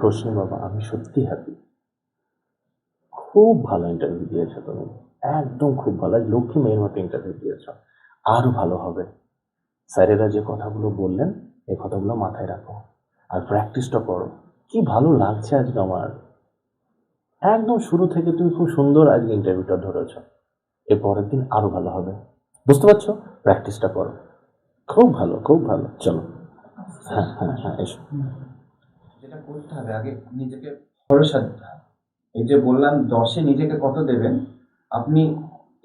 রোশনি বাবা, আমি সত্যি হ্যাপি। খুব ভালো ইন্টারভিউ দিয়েছো তুমি, একদম খুব ভালো, লক্ষ্মী মেয়ের মতো ইন্টারভিউ দিয়েছো। আরো ভালো হবে। স্যারেরা যে কথাগুলো বললেন এই কথাগুলো মাথায় রাখো আর প্র্যাকটিসটা করো। কি ভালো লাগছে আজকে আমার, একদম শুরু থেকে তুমি খুব সুন্দর আজকে ইন্টারভিউটা ধরেছ। এর পরের দিন আরো ভালো হবে, বুঝতে পারছো? প্র্যাকটিসটা করো, খুব ভালো খুব ভালো। চলো, হ্যাঁ হ্যাঁ হ্যাঁ, এসো। যেটা করতে হবে আগে নিজেকে ভরসা দিতে হবে। এই যে বললাম 10-এ নিজেকে কত দেবেন, আপনি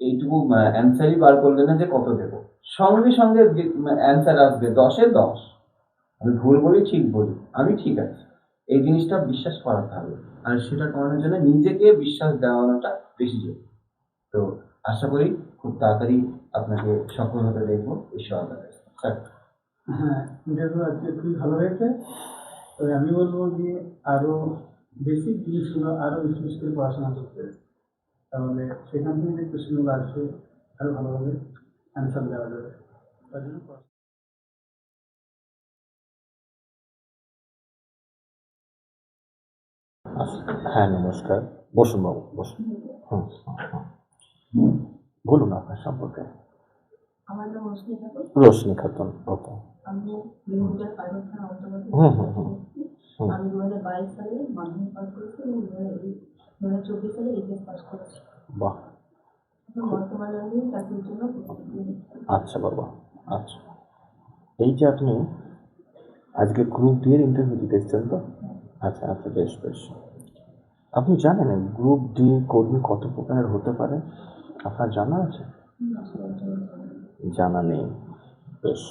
এইটুকু অ্যান্সারই বার করলেন না যে কত দেব, সঙ্গে সঙ্গে অ্যান্সার আসবে 10-এ 10। আমি ভুল বলি ঠিক বলি, আমি ঠিক আছি, এই জিনিসটা বিশ্বাস করাতে হবে। আর সেটা করানোর জন্য নিজেকে বিশ্বাস দেওয়ানোটা বেশি জরুরি। তো আশা করি খুব তাড়াতাড়ি আপনাকে সফল হতে দেখবো। ঈশ্বর স্যার। হ্যাঁ, ইন্টারভিউ আজকে খুবই ভালো হয়েছে। তবে আমি বলবো যে আরো বেসিক জিনিসগুলো আরো বেশি বেশি করে পড়াশোনা করতে, তাহলে সেখান থেকে যে কোশ্চেনগুলো আসবে আরো ভালোভাবে অ্যান্সার দেওয়া যাবে। তার জন্য হ্যাঁ নমস্কার, বসুন বাবু বসুন। হুম হুম, বলুন আপনার সম্পর্কে। আমার নাম রোশনি খাতুন। রোশনি খাতুন, ওকে। আমি লিমিটেড প্রাইভেট থানার অন্তর্গত। আমি 2022 সালে মাধ্যমিক পাস করেছি এবং 2024 সালে এইচএস পাস করেছি। বাহ, এখন বর্তমানে আমি চাকরির জন্য প্রস্তুতি নিচ্ছি। আচ্ছা বাবা, আচ্ছা। এই যে আপনি আজকে গ্রুপ ডি এর ইন্টারভিউ দিতে এসেছেন তো? আচ্ছা আচ্ছা, বেশ বেশ। আপনি জানেন গ্রুপ ডি কর্মী কত প্রকারের হতে পারে? আপনার জানা আছে? জানা নেই, বেশ।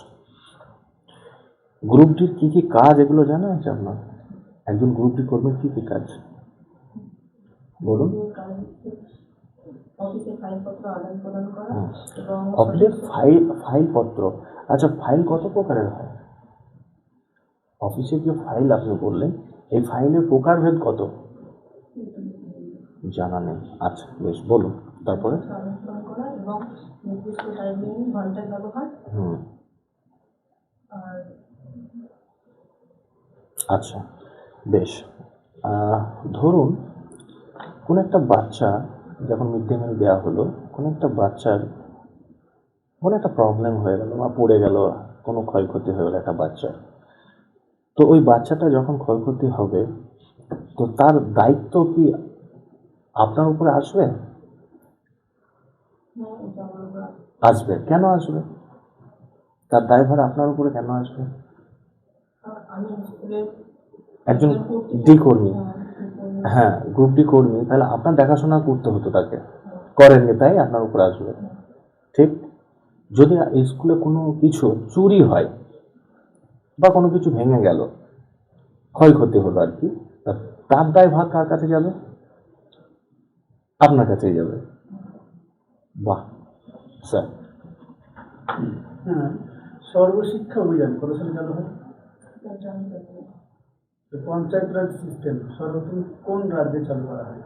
গ্রুপ ডির কী কী কাজ এগুলো জানা আছে আপনার? একজন গ্রুপ ডি কর্মীর কী কী কাজ বলুন? অফিসে ফাইলপত্র আদান প্রদান করা এবং অফিসের ফাইলপত্র, আচ্ছা ফাইল কত প্রকারের হয়? অফিসের যে ফাইল আপনি বললেন এই ফাইলের প্রকারভেদ কত? জানা নেই, আচ্ছা বেশ, বলুন তারপরে। আদান প্রদান করা এবং নির্দিষ্ট টাইমিং ঘন্টার ব্যবহার। আর আচ্ছা বেশ। ধরুন কোনো একটা বাচ্চা যখন মিড ডে মিল দেওয়া হলো, কোনো একটা বাচ্চার কোনো একটা প্রবলেম হয়ে গেল বা পড়ে গেল, কোনো ক্ষয়ক্ষতি হয়ে গেল একটা বাচ্চার, তো ওই বাচ্চাটা যখন ক্ষয়ক্ষতি হবে তো তার দায়িত্ব কি আপনার উপরে আসবে? আসবে, কেন আসবে? তার দায়ভার আপনার উপরে কেন আসবে? আমি স্কুলের একজন ডি কর্মী, হ্যাঁ গ্রুপ ডি কর্মী, তাহলে আপনার দেখাশোনা করতে হতো, তাকে করেননি তাই আপনার উপরে আসবে, ঠিক? যদি স্কুলে কোনো কিছু চুরি হয় বা কোনো কিছু ভেঙে গেল, ক্ষয়ক্ষতি হলো আর কি, তার দায়ভার কার কাছে যাবে? আপনার কাছেই যাবে। বাহ স্যার। হ্যাঁ, সর্বশিক্ষা অভিযান কত সালে চালু হয়? পঞ্চায়েত রাজ সিস্টেম সর্বপ্রথম কোন রাজ্যে চালু করা হয়?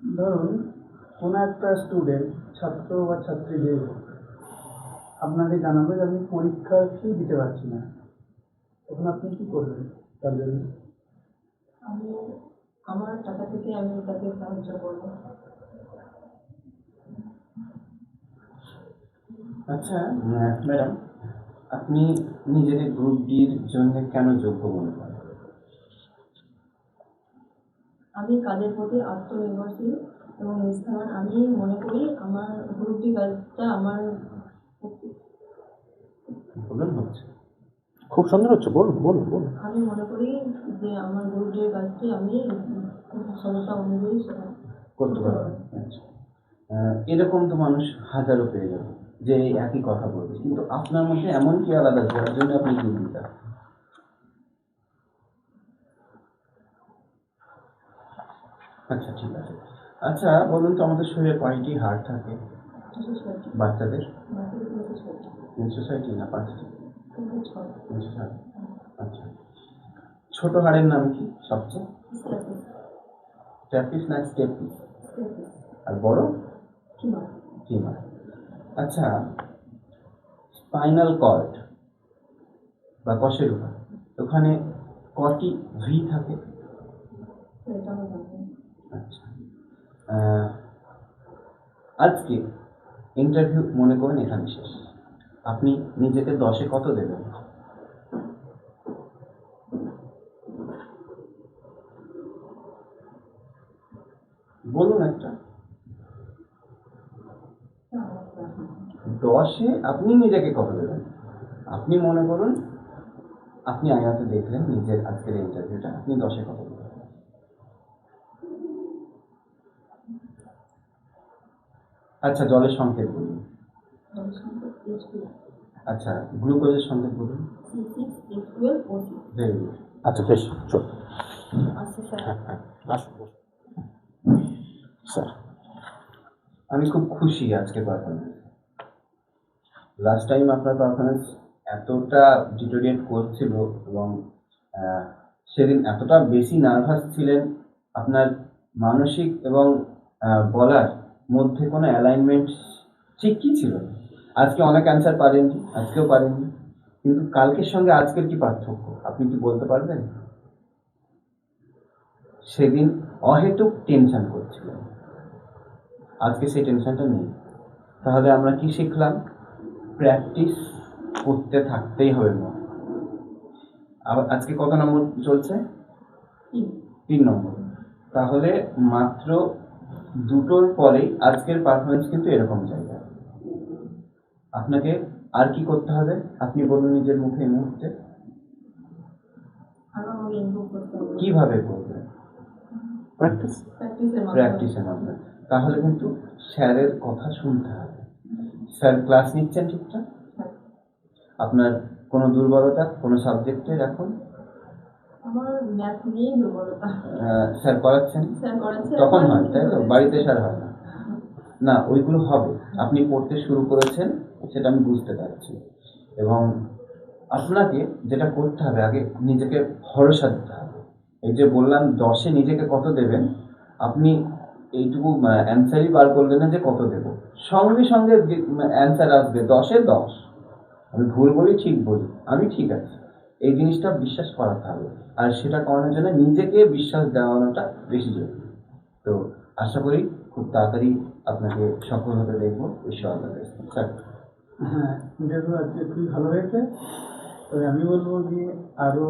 ধরুন কোনো একটা স্টুডেন্ট, ছাত্র বা ছাত্রী যে হোক, আপনাকে জানাবে যে আমি পরীক্ষা ফি দিতে পারছি না, তখন আপনি কি করবেন তার জন্য? আমি আমার টাকা থেকে আমি তাকে সাহায্য করবো। আচ্ছা ম্যাডাম, আপনি নিজেকে গ্রুপ ডির জন্য কেন যোগ্য মনে করেন? আমি কাজের প্রতি আত্মনির্ভরশীল এবং নিষ্ঠাবান। আমি মনে করি আমার গ্রুপ ডি কাজটা আমার প্রবলেম হচ্ছে, খুব সুন্দর হচ্ছে, বলুন বলুন বলুন। আমি মনে করি যে আমার গ্রুপ ডি কাজটি আমি ক্ষমতা অনুযায়ী সেটা করতে পারবেন। আচ্ছা, এরকম তো মানুষ হাজারো পেয়ে যাবে যে এই একই কথা বলবে, কিন্তু আপনার মধ্যে এমন কি আলাদা যার জন্য আপনি গ্রুপ ডিটা? আচ্ছা ঠিক আছে। আচ্ছা বলুন তো, আমাদের শরীরে কয়টি হাড় থাকে বাচ্চাদের? 360 না 5টি? 360। আচ্ছা, ছোট হাড়ের নাম কি সবচেয়ে? স্ট্যাপিস না স্টেপিস? আর বড়? ফিমার। আচ্ছা, স্পাইনাল কর্ড বা কষের উপর, ওখানে কটি ভি থাকে? তো এটা আমি জানি না। আচ্ছা, আজকে ইন্টারভিউ মনে করুন এখানে শেষ। আপনি নিজেকে 10-এ কত দেবেন? বলুন একটা। না, আমার জানা নেই। 10-এ আপনি নিজেকে কত দেবেন? আপনি মনে করুন আপনি আয়নাতে দেখলেন নিজের আজকের ইন্টারভিউটা, আপনি 10-এ কত দেবেন? আচ্ছা, জলের সংকেত বলুন। জলের সংখ্যা H2, আচ্ছা, গ্লুকোজের সংকেত বলুন। C6, H12, O6। Very good. আচ্ছা বেশ, চল। আচ্ছা স্যার, হ্যাঁ হ্যাঁ, আসুন বসুন। স্যার, আমি খুব খুশি আজকের পারফরমেন্স। লাস্ট টাইম আপনার পারফরমেন্স এতটা ডিটোরিয়েট করছিল এবং সেদিন এতটা বেশি নার্ভাস ছিলেন, আপনার মানসিক এবং বলার মধ্যে কোনো অ্যালাইনমেন্ট ঠিকই ছিল না। আজকে অনেক অ্যান্সার পারেননি, আজকেও পারেননি, কিন্তু কালকের সঙ্গে আজকের কি পার্থক্য আপনি কি বলতে পারবেন? সেদিন অহেতুক টেনশন করছিলেন, আজকে সেই টেনশনটা নেই। তাহলে আমরা কি শিখলাম? প্র্যাকটিস করতে থাকতেই হবে না। আবার আজকে কত নম্বর চলছে? 3 নম্বর। তাহলে মাত্র দুটোর পরেই আজকের পারফরমেন্স কিন্তু এরকম জায়গা। আপনাকে আর কি করতে হবে আপনি বলুন নিজের মুখে এই মুহূর্তে। আরো আমাকে ইমপ্রুভ করতে হবে। কিভাবে করবেন? প্র্যাকটিস। প্র্যাকটিসের মাধ্যমে। প্র্যাকটিসের মাধ্যমে। তাহলে কিন্তু স্যারের কথা শুনতে হবে। স্যার ক্লাস নিচ্ছেন ঠিকঠাক? হ্যাঁ। আপনার কোনো দুর্বলতা কোনো সাবজেক্টে এখন? আমার ম্যাথ নিয়েই দুর্বলতা। স্যার করাচ্ছেন? স্যার করেছে। তখন হয় তাই তো, বাড়িতে স্যার হয় না। না, ওইগুলো হবে। আপনি পড়তে শুরু করেছেন, সেটা আমি বুঝতে পারছি। এবং আপনাকে যেটা করতে হবে, আগে নিজেকে ভরসা দিতে হবে। এই যে বললাম 10-এ নিজেকে কত দেবেন, আপনি এইটুকু অ্যান্সারই বার করলেন না যে কত দেব, সঙ্গে সঙ্গে অ্যান্সার আসবে 10-এ 10। আমি ভুল বলি ঠিক বলি, আমি ঠিক আছি, এই জিনিসটা বিশ্বাস করাতে হবে। আর সেটা করানোর জন্য নিজেকে বিশ্বাস দেওয়ানোটা বেশি জরুরি। তো আশা করি খুব তাড়াতাড়ি আপনাকে সফল হতে দেখবো। ঈশ্বর স্যার। হ্যাঁ, ইন্টারভিউ আজকে খুবই ভালো হয়েছে। তবে আমি বলবো যে আরো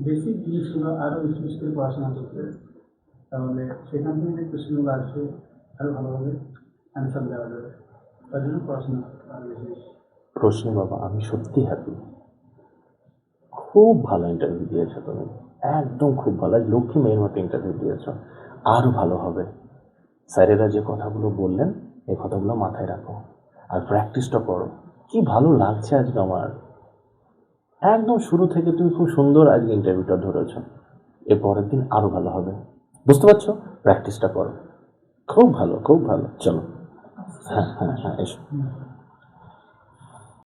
বেসিক জিনিসগুলো আরো বেশি বেশি করে পড়াশোনা করতে হবে। তাহলে সেখান থেকে যে কোশ্চেনগুলো আসবে আরো ভালোভাবে অ্যান্সার দেওয়া যাবে। তার জন্য পড়াশোনা আরো বেশি বেশি। রোশনি বাবা, আমি সত্যি হ্যাপি। খুব ভালো ইন্টারভিউ দিয়েছো তুমি, একদম খুব ভালো, লক্ষ্মী মেয়ের মতো ইন্টারভিউ দিয়েছো। আরও ভালো হবে। স্যারেরা যে কথাগুলো বললেন এই কথাগুলো মাথায় রাখো আর প্র্যাকটিসটা করো। কি ভালো লাগছে আজকে আমার, একদম শুরু থেকে তুমি খুব সুন্দর আজকে ইন্টারভিউটা ধরেছো। এর পরের দিন আরও ভালো হবে, বুঝতে পারছো? প্র্যাকটিসটা করো, খুব ভালো খুব ভালো। চলো, হ্যাঁ হ্যাঁ হ্যাঁ, এসো।